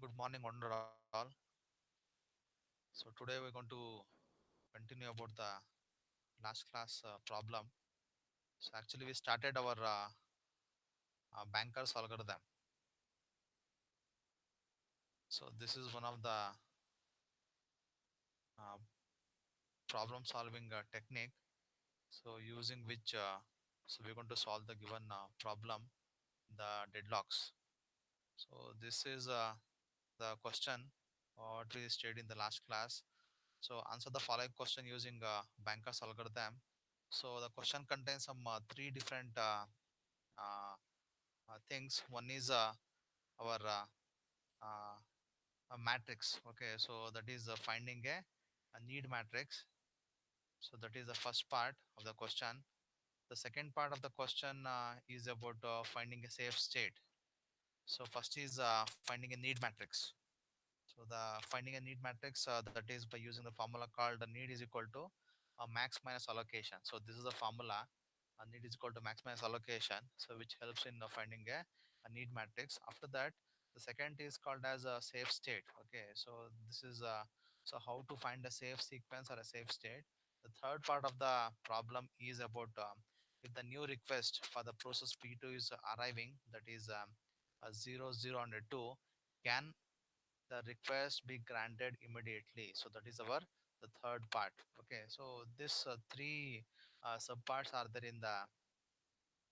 Good morning, one and all. So today we're going to continue about the last class problem. So actually we started our bankers algorithm. So this is one of the uh, problem solving technique. So using which so we're going to solve the given problem, the deadlocks. So this is the question what we studied in the last class. So answer the following question using bankers algorithm. So the question contains some three different uh, things. One is our uh, a matrix. Okay, so that is finding a need matrix. So that is the first part of the question. The second part of the question is about finding a safe state. So first is finding a need matrix. So the finding a need matrix that is by using the formula called need is equal to max minus allocation. So this is the formula. Need is equal to max minus allocation. So which helps in finding a need matrix. After that, the second is called as a safe state. Okay, so this is so how to find a safe sequence or a safe state. The third part of the problem is about if the new request for the process P2 is arriving, that is 0, 0 and 2, can the request be granted immediately. So that is our the third part. Okay, so this three subparts are there in the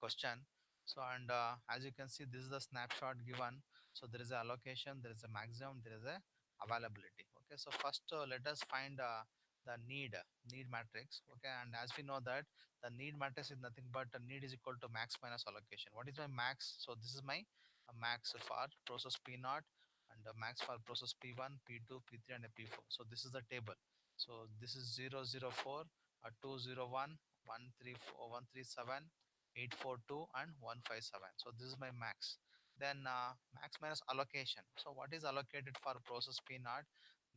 question. So and as you can see, this is the snapshot given. So there is a allocation, there is a maximum, there is a availability. Okay, so first let us find the need matrix. Okay, and as we know that the need matrix is nothing but need is equal to max minus allocation. What is my max? So this is my max for process P naught, and max for process P1, P2, P3, and a P4. So this is the table. So this is 004, 201, 134, 137, 842, and 157. So this is my max. Then max minus allocation. So what is allocated for process P naught?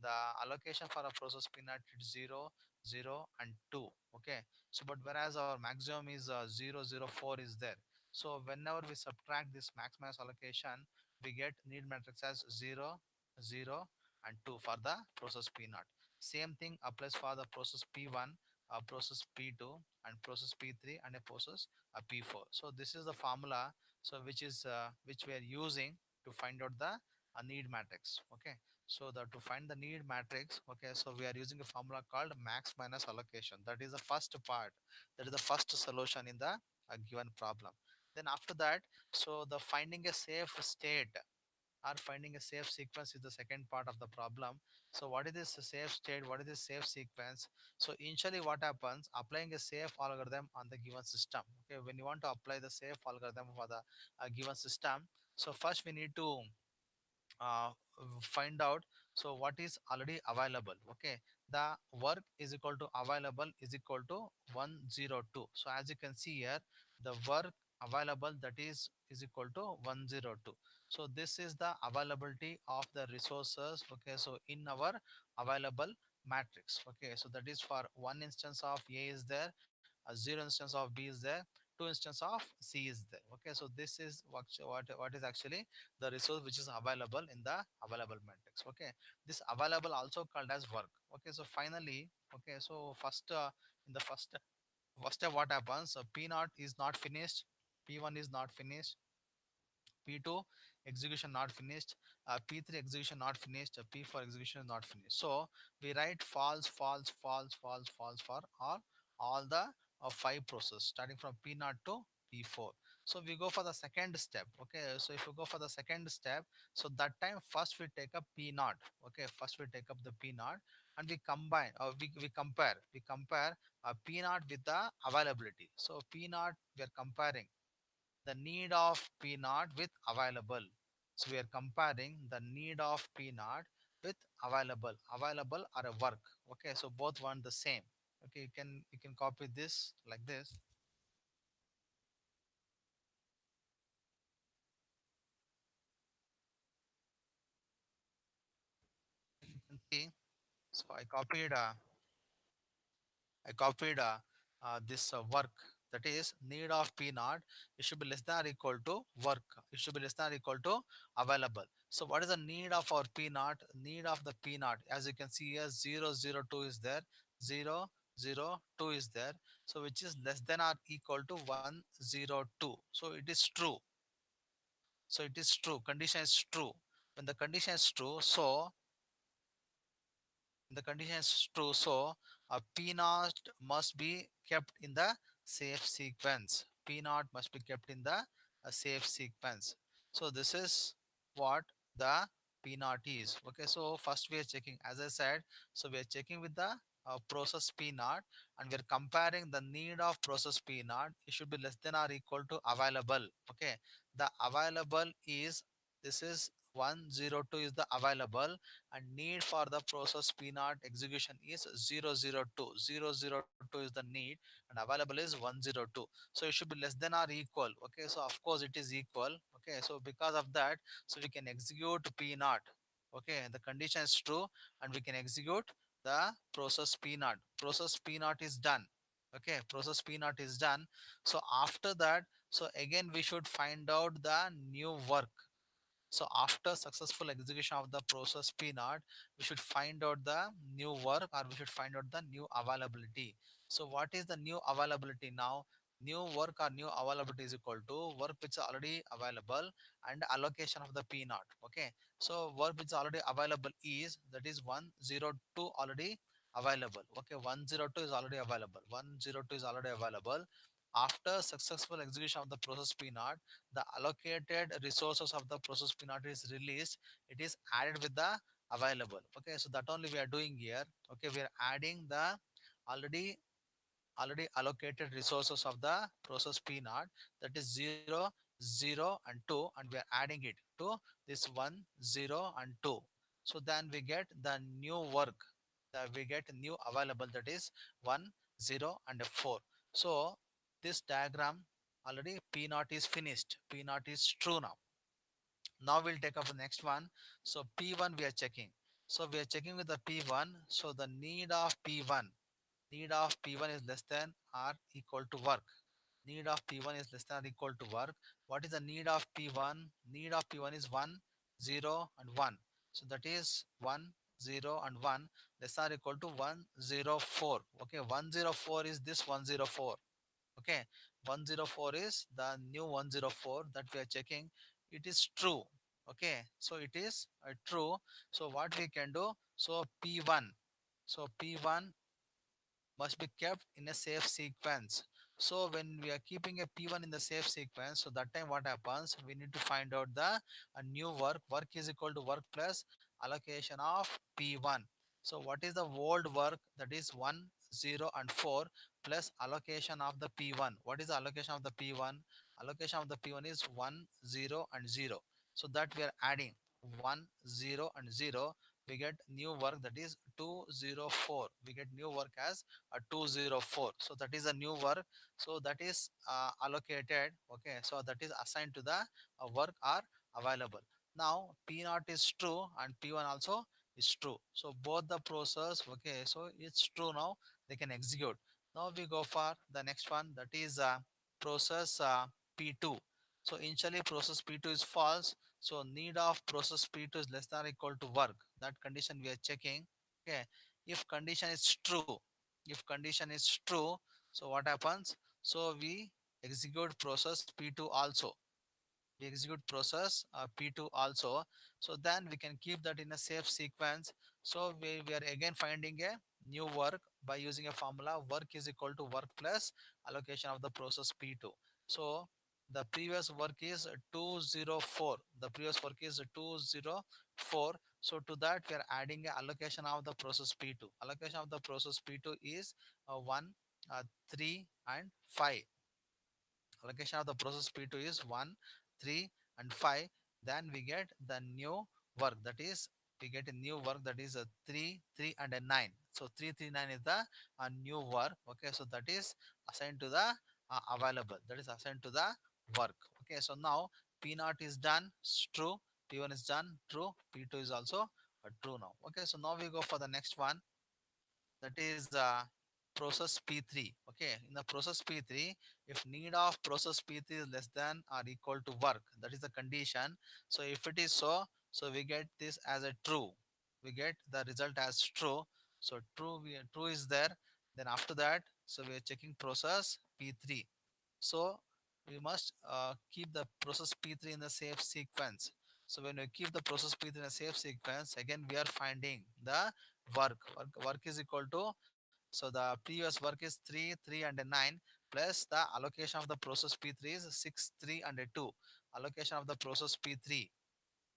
The allocation for a process P naught is 0, 0, and 2. Okay, so but whereas our maximum is 0, 0, 4 is there. So whenever we subtract this max minus allocation, we get need matrix as 0, 0, and 2 for the process P naught. Same thing applies for the process P1, process P2, and process P3, and a process P4. So this is the formula. So which we are using to find out the need matrix. Okay. So that to find the need matrix. Okay. So we are using a formula called max minus allocation. That is the first part. That is the first solution in the given problem. Then after that, so the finding a safe state or finding a safe sequence is the second part of the problem. So what is this safe state? What is this safe sequence? So initially what happens, applying a safe algorithm on the given system. Okay, when you want to apply the safe algorithm for the given system, so first we need to uh, find out so what is already available. Okay, the work is equal to available is equal to 102. So as you can see here, the work available, that is equal to 102. So this is the availability of the resources. Okay, so in our available matrix. Okay, so that is for one instance of A is there, a zero instance of B is there, two instance of C is there. Okay, so this is what is actually the resource which is available in the available matrix. Okay, this available also called as work. Okay, so finally, okay, so first in the first step what happens, so P naught is not finished, P1 is not finished, P2 execution not finished, P3 execution not finished, P4 execution is not finished. So we write false, false, false, false, false for all the five process starting from P naught to P4. So we go for the second step. Okay, so if you go for the second step, so that time first we take up P naught. Okay, first we take up the P naught and we combine or we compare P naught with the availability. So P naught we are comparing the need of P naught with available. So we are comparing the need of P naught with available. Available are a work. Okay, so both want the same. Okay, you can copy this like this. You can see. So I copied this work. That is need of P naught. It should be less than or equal to work. It should be less than or equal to available. So what is the need of our P naught? Need of the P naught. As you can see here, 002 is there. 002 is there. So which is less than or equal to 102. So it is true. So it is true. Condition is true. When the condition is true, so the condition is true, so a P naught must be kept in the safe sequence. P naught must be kept in the safe sequence. So this is what the P naught is. Okay, so first we are checking, as I said, so we are checking with the process P naught, and we are comparing the need of process P naught. It should be less than or equal to available. Okay, the available is, this is 102 is the available, and need for the process P naught execution is 002. 002 is the need, and available is 102. So it should be less than or equal. Okay, so of course it is equal. Okay, so because of that, so we can execute P naught. Okay, the condition is true, and we can execute the process P naught. Process P naught is done. Okay, process P naught is done. So after that, so again we should find out the new work. So after successful execution of the process P naught, we should find out the new work, or we should find out the new availability. So what is the new availability now? New work or new availability is equal to work which is already available and allocation of the P naught. Okay. So work which is already available is, that is 102 already available. Okay. 102 is already available. 102 is already available. After successful execution of the process P naught, the allocated resources of the process P naught is released. It is added with the available. Okay, so that only we are doing here. Okay, we are adding the already allocated resources of the process P naught, that is 0 0 and 2, and we are adding it to this 1 0 and 2. So then we get the new work, that we get new available, that is 1 0 and 4. So this diagram already P naught is finished. P naught is true now. Now we'll take up the next one. So P1 we are checking. So we are checking with the P1. So the need of P1, need of P1 is less than or equal to work. Need of P1 is less than or equal to work. What is the need of P1? Need of P1 is 1 0 and 1. So that is 1 0 and 1 less than or equal to 104. Okay, 104 is this 104. Okay, 104 is the new 104 that we are checking. It is true. Okay, so it is true. So what we can do, so P1, so P1 must be kept in a safe sequence. So when we are keeping a P1 in the safe sequence, so that time what happens, we need to find out the new work. Work is equal to work plus allocation of P1. So what is the old work, that is 1 0 and 4 plus allocation of the P1. What is the allocation of the P1? Allocation of the P1 is 1 0 and 0. So that we are adding 1 0 and 0, we get new work, that is 204. We get new work as a 204. So that is a new work. So that is allocated. Okay, so that is assigned to the work are available. Now P naught is true and P1 also is true. So both the process, okay, so it's true now, they can execute. Now we go for the next one, that is process P2. So initially process P2 is false, so need of process P2 is less than or equal to work. That condition we are checking. Okay, if condition is true, if condition is true, so what happens, so we execute process P2 also. We execute process P2 also. So then we can keep that in a safe sequence. So we are again finding a new work by using a formula, work is equal to work plus allocation of the process P2. So the previous work is 204. The previous work is 204. So to that we are adding a allocation of the process P2. Allocation of the process P2 is 1, 3 and 5. Allocation of the process P2 is 1, 3 and 5. Then we get the new work, that is we get a new work, that is a 3, 3 and a 9. So 339 is the new work. Okay, so that is assigned to the available, that is assigned to the work. Okay, so now P naught is done, it's true. P1 is done, true. P2 is also true now. Okay, so now we go for the next one, that is process P3. Okay, in the process P3, if need of process P3 is less than or equal to work, that is the condition. So if it is so, so we get this as a true. We get the result as true. So true is there. Then after that, so we are checking process P3. So we must keep the process P3 in the safe sequence. So when we keep the process P3 in a safe sequence, again we are finding the work is equal to, so the previous work is 3, 3 and 9 plus the allocation of the process P3 is 6, 3 and 2. Allocation of the process P3.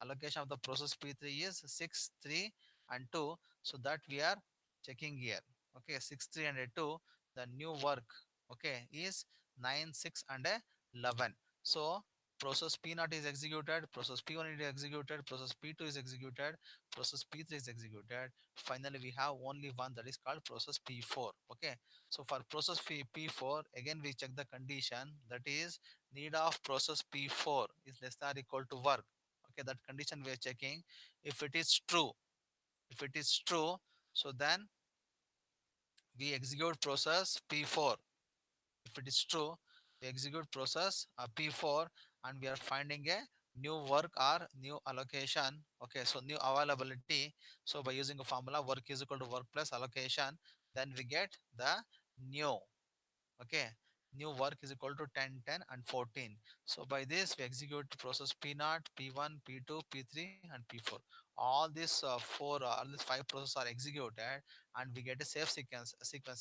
Allocation of the process P3 is 6, 3 and 2. So that we are checking here. Okay, 6, 3 and 2. The new work, okay, is 9, 6 and 11. So process P0 is executed, process P1 is executed, process P2 is executed, process P3 is executed. Finally, we have only one, that is called process P4. Okay, so for process P4, again we check the condition, that is need of process P4 is less than or equal to work. Okay, that condition we are checking. If it is true, if it is true, so then we execute process P4. If it is true, we execute process P4 and we are finding a new work or new allocation. Okay, so new availability. So by using a formula, work is equal to work plus allocation, then we get the new. Okay, new work is equal to 10, 10 and 14. So by this we execute process P0, P1, P2, P3 and P4. All these all these five processes are executed and we get a safe sequence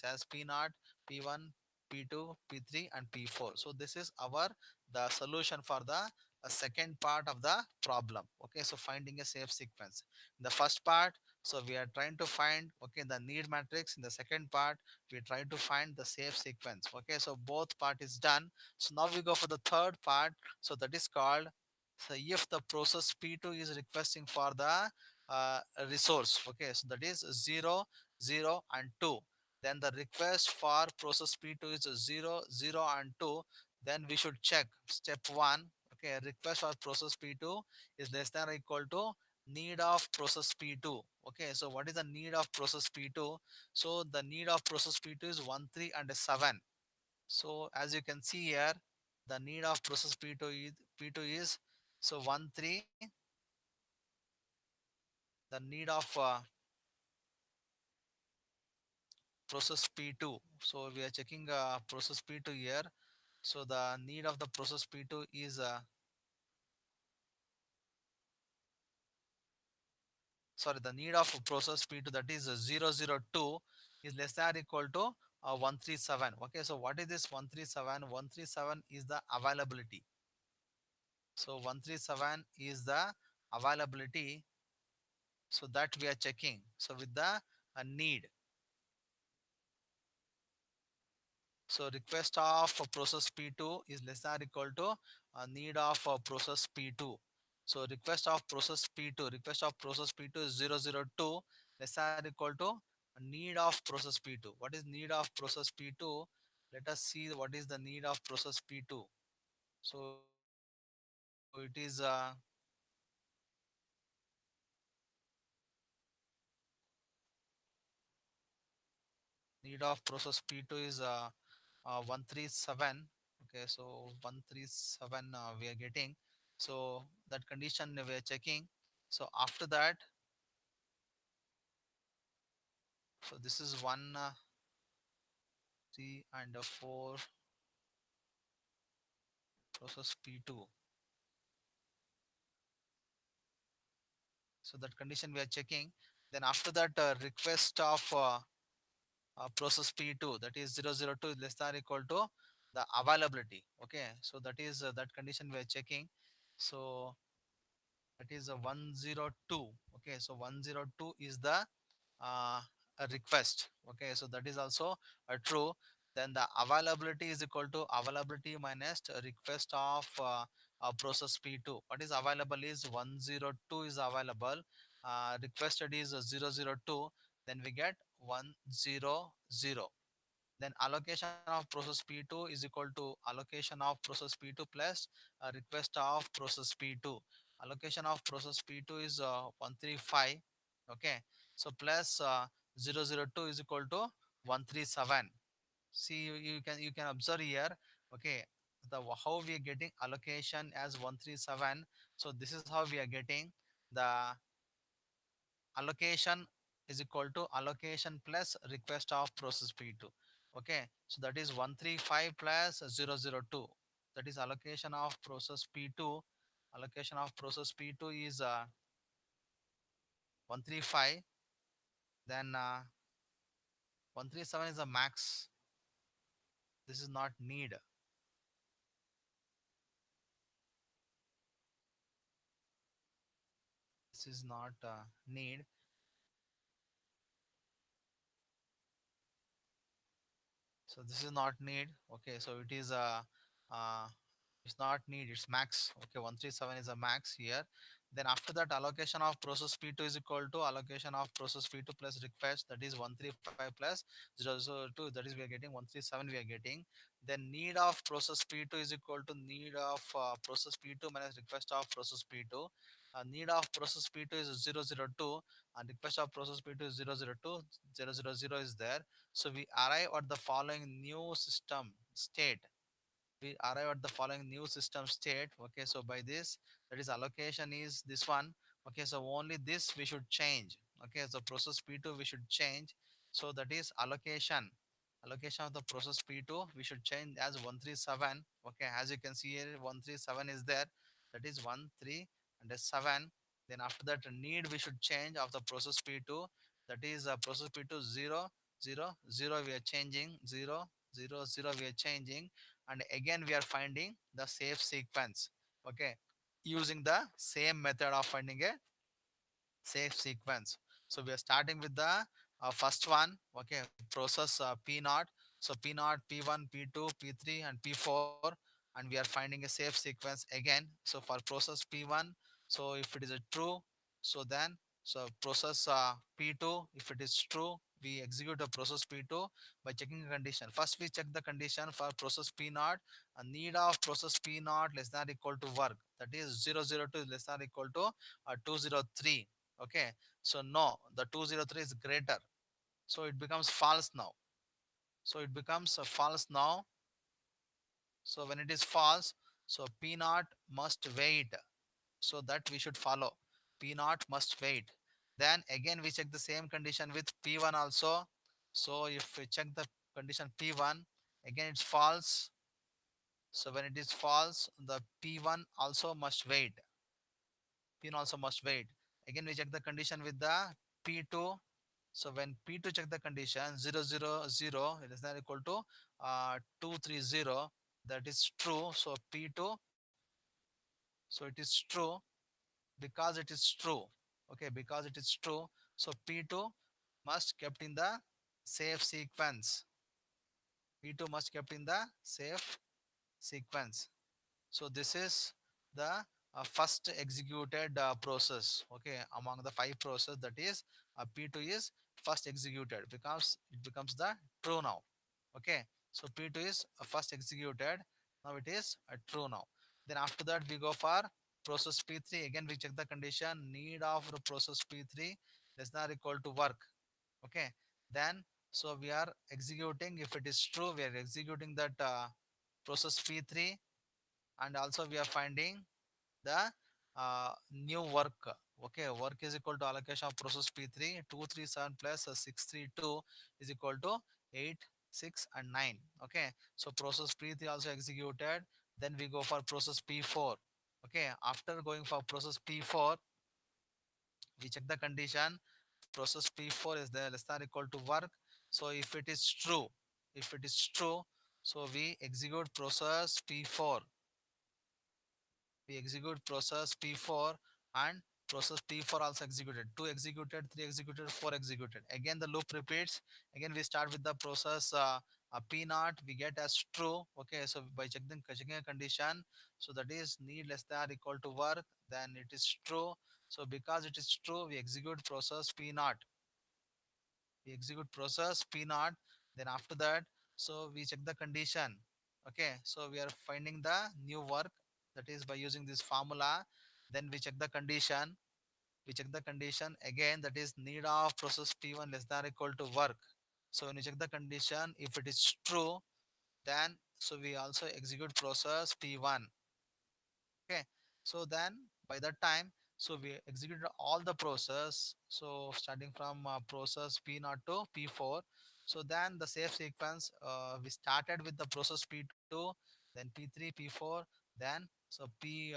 as P0, P1, P2, P3 and P4. So this is our the solution for the second part of the problem. Okay, so finding a safe sequence. In the first part, so we are trying to find, okay, the need matrix. In the second part, we try to find the safe sequence. Okay, so both part is done. So now we go for the third part. So that is called, so if the process P2 is requesting for the resource, okay, so that is 0, 0 and 2, then the request for process P2 is 0, 0 and 2, then we should check step 1. Okay, request for process P2 is less than or equal to need of process P2. Okay, so what is the need of process P2? So the need of process P2 is 1, 3 and 7. So as you can see here, the need of process P2 is so 1, 3. The need of process P2. So we are checking process P2 here. So the need of the process P2 is sorry, the need of process P2, that is 002 is less than or equal to 137. Okay, so what is this 137? 137 is the availability. So 137 is the availability. So that we are checking. So with the need. So request of process P2 is less than or equal to need of process P2. So request of process P2 is 002 less than or equal to need of process P2. What is need of process P2? Let us see what is the need of process P2. So it is need of process P2 is 137. Okay, so 137 we are getting. So that condition we are checking. So after that, so this is 1, 3 and 4 process P2. So that condition we are checking. Then after that, request of process P2, that is 002 is less than or equal to the availability. Okay, so that is that condition we are checking. So that is a 102. Okay, so 102 is the a request. Okay, so that is also a true. Then the availability is equal to availability minus request of process P2. What is available is 102 is available, requested is 002, then we get 100. Then allocation of process P2 is equal to allocation of process P2 plus request of process P2. Allocation of process P2 is 135. Okay, so plus 002 is equal to 137. See, you can observe here. Okay, the how we are getting allocation as 137. So this is how we are getting the allocation is equal to allocation plus request of process P2. Okay, so that is 135 plus 002. That is allocation of process P2. Allocation of process P2 is 135. Then 137 is the max. This is not need. This is not need. So this is not need. Okay, so it is uh, it's not need, it's max. Okay, 137 is a max here. Then after that, allocation of process P2 is equal to allocation of process P2 plus request, that is 135 plus 002, that is we are getting 137 we are getting. Then need of process P2 is equal to need of process P2 minus request of process P2. Need of process P2 is 002 and request of process P2 is 002. 000 is there. So we arrive at the following new system state. We arrive at the following new system state. Okay, so by this, that is allocation is this one. Okay, so only this we should change. Okay, so process P2 we should change. So that is allocation of the process P2 we should change as 137. Okay, as you can see here, 137 is there. That is 13 and a 7. Then after that, need we should change of the process P2. That is process P2 0 0 0 we are changing, 0 0 0 we are changing. And again we are finding the safe sequence. Okay, using the same method of finding a safe sequence. So we are starting with the first one. Okay, process P0. So P0, P1, P2, P3 and P4, and we are finding a safe sequence again. So for process P1, so if it is a true, so then so process P2, if it is true, we execute the process P2 by checking a condition. First we check the condition for process P0. A need of process P0 less than or equal to work, that is 002 less than or equal to 203. Okay, so no, the 203 is greater, so it becomes false now. So it becomes false now. So when it is false, so P naught must wait. So that we should follow. P naught must wait. Then again we check the same condition with P1 also. So if we check the condition P1, again it's false. So when it is false, the P1 also must wait. P1 also must wait. Again we check the condition with the P2. So when P2 check the condition 000 it is not equal to 230, that is true. So P2, so it is true because it is true. Okay, because it is true. So P2 must kept in the safe sequence. P2 must kept in the safe sequence. So this is the first executed process. Okay, among the five process, that is P2 is first executed because it becomes the true now. Okay, so P2 is first executed. Now it is true now. Then after that we go for process P3. Again we check the condition need of the process P3 less than or equal to work. Okay, then so we are executing, if it is true we are executing that process P3, and also we are finding the new work. Okay, work is equal to allocation of process P3, 237 plus 632 is equal to 8, 6 and 9. Okay, so process P3 also executed. Then we go for process P4. Okay, after going for process P4, we check the condition. Process P4 is there less than or equal to work. So if it is true, if it is true, so we execute process P4. We execute process P4, and process P4 also executed. 2 executed, 3 executed, 4 executed. Again the loop repeats. Again we start with the process P naught, we get as true. Okay, so by checking a condition, so that is need less than or equal to work, then it is true. So because it is true, we execute process P naught. We execute process P naught. Then after that, so we check the condition. Okay, so we are finding the new work, that is by using this formula. Then we check the condition. We check the condition again, that is need of process P1 less than or equal to work. So when you check the condition, if it is true, then so we also execute process P1. Okay, so then by that time, so we executed all the process, so starting from process p0 to p4. So then the safe sequence, we started with the process p2, then p3, p4, then so p0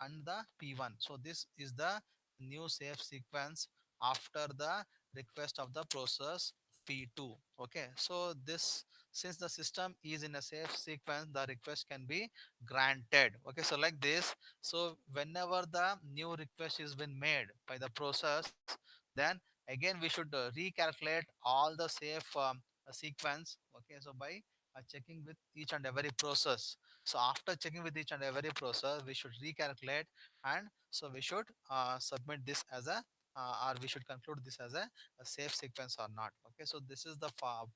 and the p1. So this is the new safe sequence after the request of the process p2. Okay, so this, since the system is in a safe sequence, the request can be granted. Okay, so like this, so whenever the new request is been made by the process, then again we should recalculate all the safe sequence. Okay, so by checking with each and every process, so after checking with each and every process, we should recalculate, and so we should submit this as a or we should conclude this as a safe sequence or not. Okay, so this is the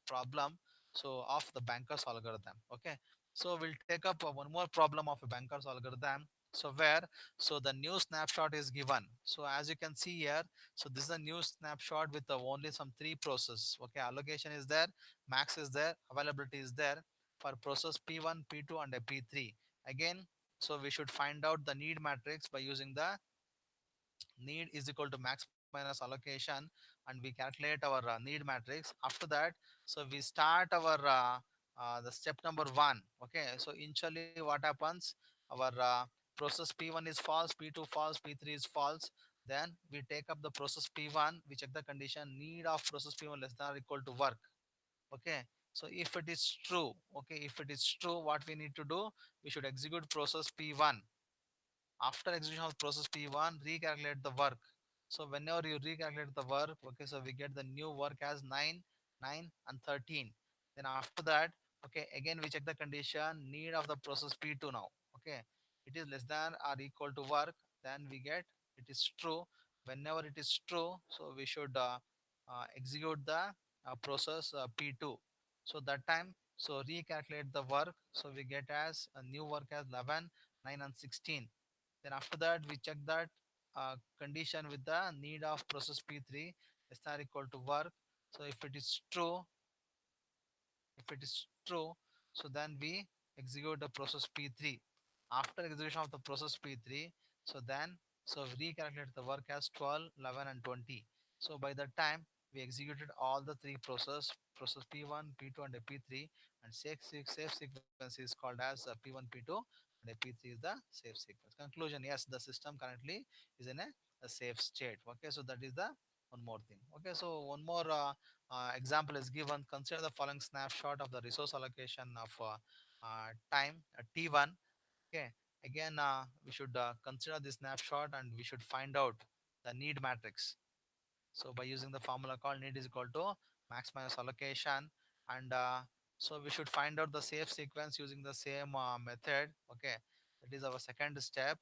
problem so of the bankers algorithm. Okay, so we'll take up one more problem of a banker's algorithm. So where, so the new snapshot is given. So as you can see here, so this is a new snapshot with only some three processes. Okay, allocation is there, max is there, availability is there for process P1, P2, and a P3. Again, so we should find out the need matrix by using the need is equal to max minus allocation, and we calculate our need matrix. After that, so we start our the step number one. Okay, so initially what happens, our process p1 is false, p2 false, p3 is false. Then we take up the process p1, we check the condition need of process p1 less than or equal to work. Okay, so if it is true, okay, if it is true, what we need to do, we should execute process p1. After execution of process P1, recalculate the work. So whenever you recalculate the work, okay, so we get the new work as 9, 9 and 13. Then after that, okay, again we check the condition need of the process P2 now. Okay, it is less than or equal to work, then we get it is true. Whenever it is true, so we should execute the process P2. So that time, so recalculate the work. So we get as a new work as 11, 9 and 16. Then after that, we check that condition with the need of process P3 is not equal to work. So if it is true, so then we execute the process P3. After execution of the process P3, so then so we recalculate the work as 12, 11 and 20. So by that time, we executed all the three process P1, P2 and a P3, and safe sequence is called as P1, P2 and a P3 is the safe sequence. Conclusion, yes, the system currently is in a safe state. Okay, so that is the one more thing. Okay, so one more example is given. Consider the following snapshot of the resource allocation of time T1. Okay, again we should consider this snapshot and we should find out the need matrix. So by using the formula called need is equal to max minus allocation, and so we should find out the safe sequence using the same method. Okay, that is our second step.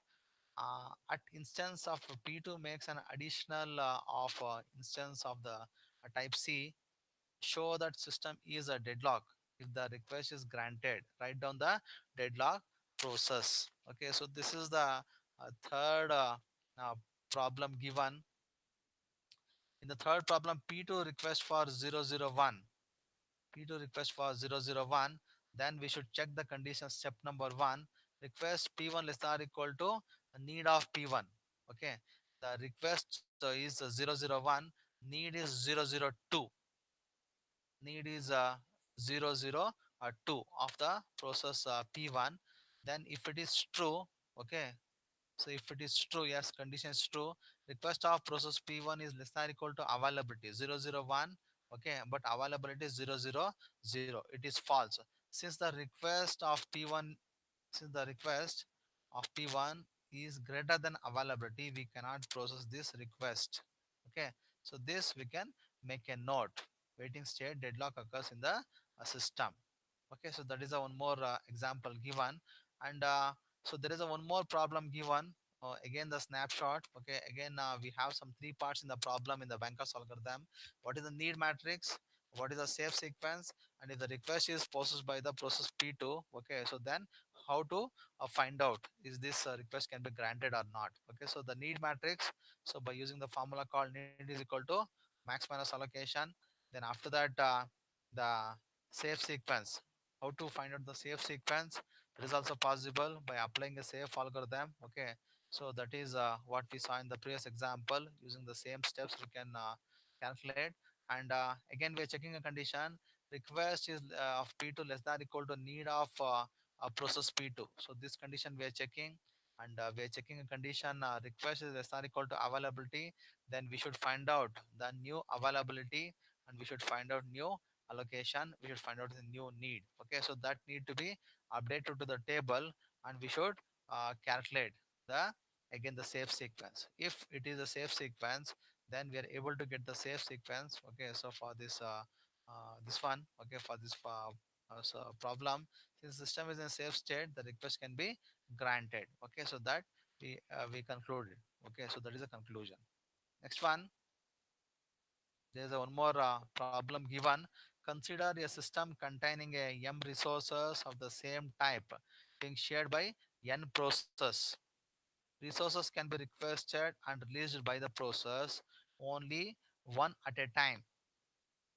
At instance of P2 makes an additional of instance of the type C, show that system is a deadlock. If the request is granted, write down the deadlock process. Okay, so this is the third uh, problem given. In the third problem, P2 request for 001. P2 request for 001. Then we should check the condition step number one. Request P1 less than or equal to need of P1. Okay, the request is 001, need is 002, need is 002 of the process P1. Then if it is true, okay, so if it is true, yes, condition is true, request of process P1 is less than or equal to availability 001. Okay, but availability is 000, it is false. Since the request of P1, since the request of P1 is greater than availability, we cannot process this request. Okay, so this we can make a note. Waiting state deadlock occurs in the system. Okay, so that is a one more example given, and so there is a one more problem given. Again the snapshot. Okay, again we have some three parts in the problem in the bankers algorithm. What is the need matrix, what is the safe sequence, and if the request is processed by the process P2. Okay, so then how to find out is this request can be granted or not. Okay, so the need matrix, so by using the formula called need is equal to max minus allocation, Then after that, the safe sequence. How to find out the safe sequence? That is also possible by applying a safe algorithm. Okay, so that is what we saw in the previous example. Using the same steps, we can calculate. And again, we are checking a condition. Request is of P2 less than equal to need of process P2. So this condition we are checking, and we are checking a condition. Request is less than equal to availability. Then we should find out the new availability, and we should find out new allocation. We should find out the new need. Okay, so that need to be updated to the table, and we should calculate the again the safe sequence. If it is a safe sequence, then we are able to get the safe sequence. Okay, so for this one, okay, for this so problem, since system is in safe state, the request can be granted. Okay, so that we concluded. Okay, so that is a conclusion. Next one, there is a one more problem given. Consider a system containing a m resources of the same type being shared by n process. Resources can be requested and released by the process only one at a time.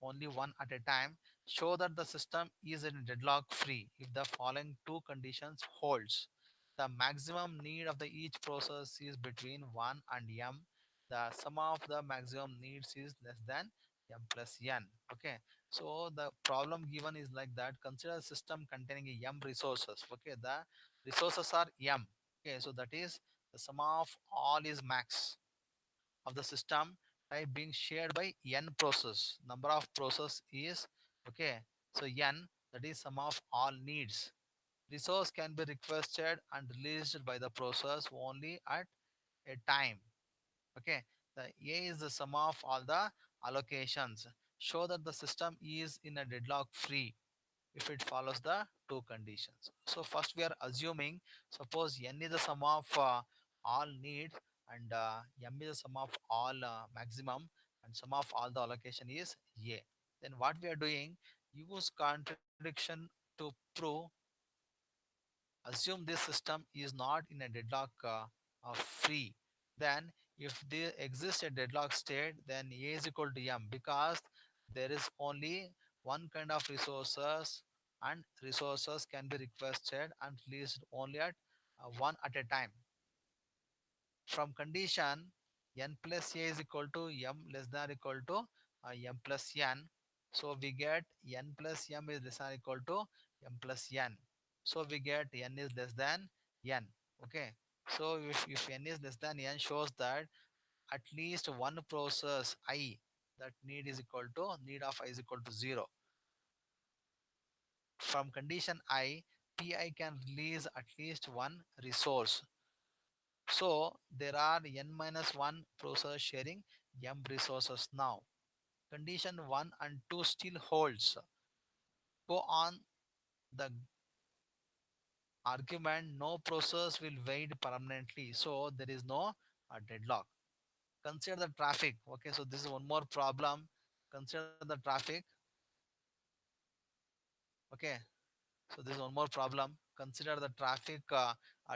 Only one at a time. Show that the system is in deadlock free if the following two conditions holds. The maximum need of the each process is between 1 and m. The sum of the maximum needs is less than m plus n. Okay, so the problem given is like that. Consider a system containing m resources. Okay, the resources are m. Okay, so that is the sum of all is max of the system type being shared by n process. Number of process is okay. So n, that is sum of all needs. Resource can be requested and released by the process only at a time. Okay. The A is the sum of all the allocations. Show that the system is in a deadlock free if it follows the two conditions. So first we are assuming, suppose n is the sum of all needs, and m is the sum of all maximum, and sum of all the allocation is a. Then what we are doing, use contradiction to prove, assume this system is not in a deadlock free. Then if there exists a deadlock state, then a is equal to m, because there is only one kind of resources, and resources can be requested and released only at one at a time. From condition n plus a is equal to m less than or equal to m plus n, so we get n plus m is less than or equal to m plus n, so we get n is less than n. Okay, so if n is less than n, shows that at least one process I, that need is equal to need of I is equal to 0. From condition I, pi can release at least one resource. So there are n minus 1 process sharing m resources now. Condition 1 and 2 still holds. Go on the argument, no process will wait permanently. So there is no deadlock. Consider the traffic. Okay, so this is one more problem. Consider the traffic. Okay, so this is one more problem. Consider the traffic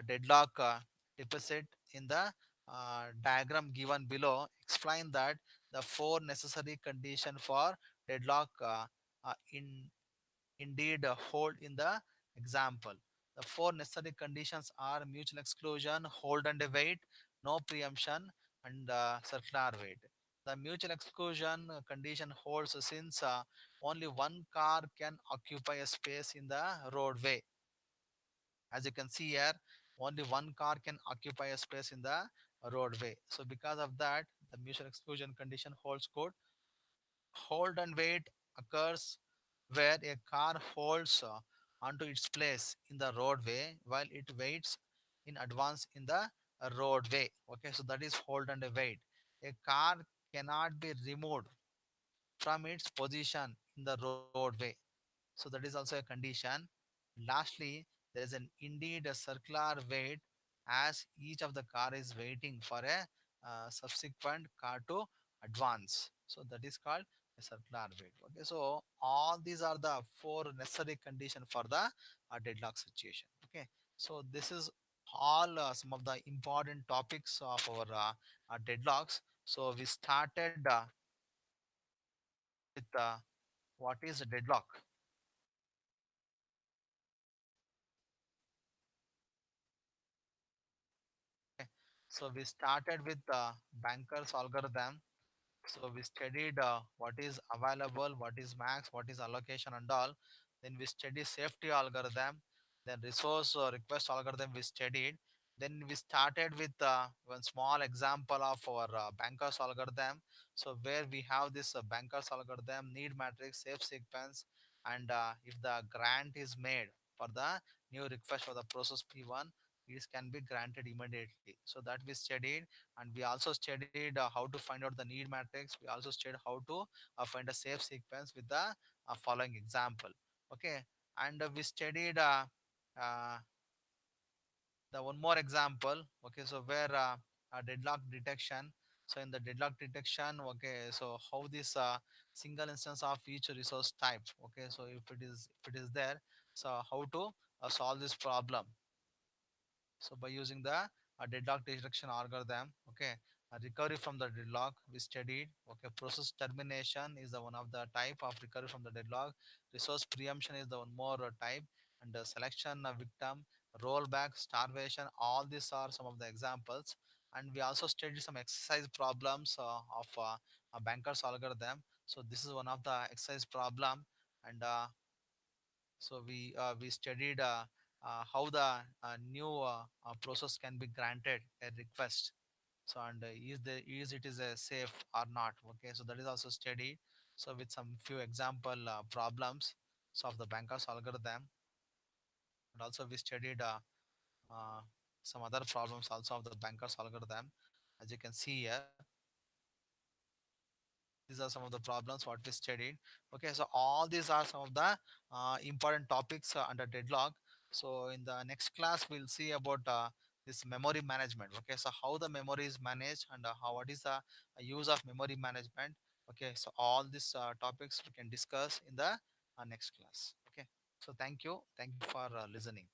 deadlock deficit in the diagram given below. Explain that the four necessary condition for deadlock indeed hold in the example. The four necessary conditions are mutual exclusion, hold and await, no preemption, and circular wait. The mutual exclusion condition holds since only one car can occupy a space in the roadway. As you can see here, only one car can occupy a space in the roadway. So because of that, the mutual exclusion condition holds good. Hold and wait occurs where a car holds onto its place in the roadway while it waits in advance in the roadway. Okay, so that is hold and wait. A car cannot be removed from its position in the roadway. So that is also a condition. Lastly, there is an indeed a circular wait, as each of the car is waiting for a subsequent car to advance. So that is called a circular wait. Okay, so all these are the four necessary condition for the deadlock situation. Okay, so this is all some of the important topics of our deadlocks. So we started with what is a deadlock. Okay. So we started with bankers algorithm. So we studied what is available, what is max, what is allocation and all. Then we studied safety algorithm. Then resource request algorithm we studied. Then we started with one small example of our bankers algorithm. So where we have this bankers algorithm, need matrix, safe sequence, and if the grant is made for the new request for the process P1, it can be granted immediately. So that we studied, and we also studied how to find out the need matrix. We also studied how to find a safe sequence with the following example. Okay. And we studied uh, the one more example. Okay, so where deadlock detection. So in the deadlock detection, okay, so how this single instance of each resource type. Okay, so if it is there, so how to solve this problem. So by using the deadlock detection algorithm, okay, recovery from the deadlock we studied. Okay, process termination is the one of the type of recovery from the deadlock. Resource preemption is the one more type, and selection victim, rollback, starvation. All these are some of the examples. And we also studied some exercise problems of a banker's algorithm. So this is one of the exercise problem, and we studied how the new process can be granted a request. So and is it is a safe or not. Okay, so that is also studied. So with some few example problems so of the bankers algorithm, and also we studied uh, some other problems also of the bankers algorithm. As you can see here, these are some of the problems what we studied. Okay, so all these are some of the important topics under deadlock. So in the next class we'll see about this memory management. Okay, so how the memory is managed, and how what is the use of memory management. Okay, so all these topics we can discuss in the next class. Okay, so thank you for listening.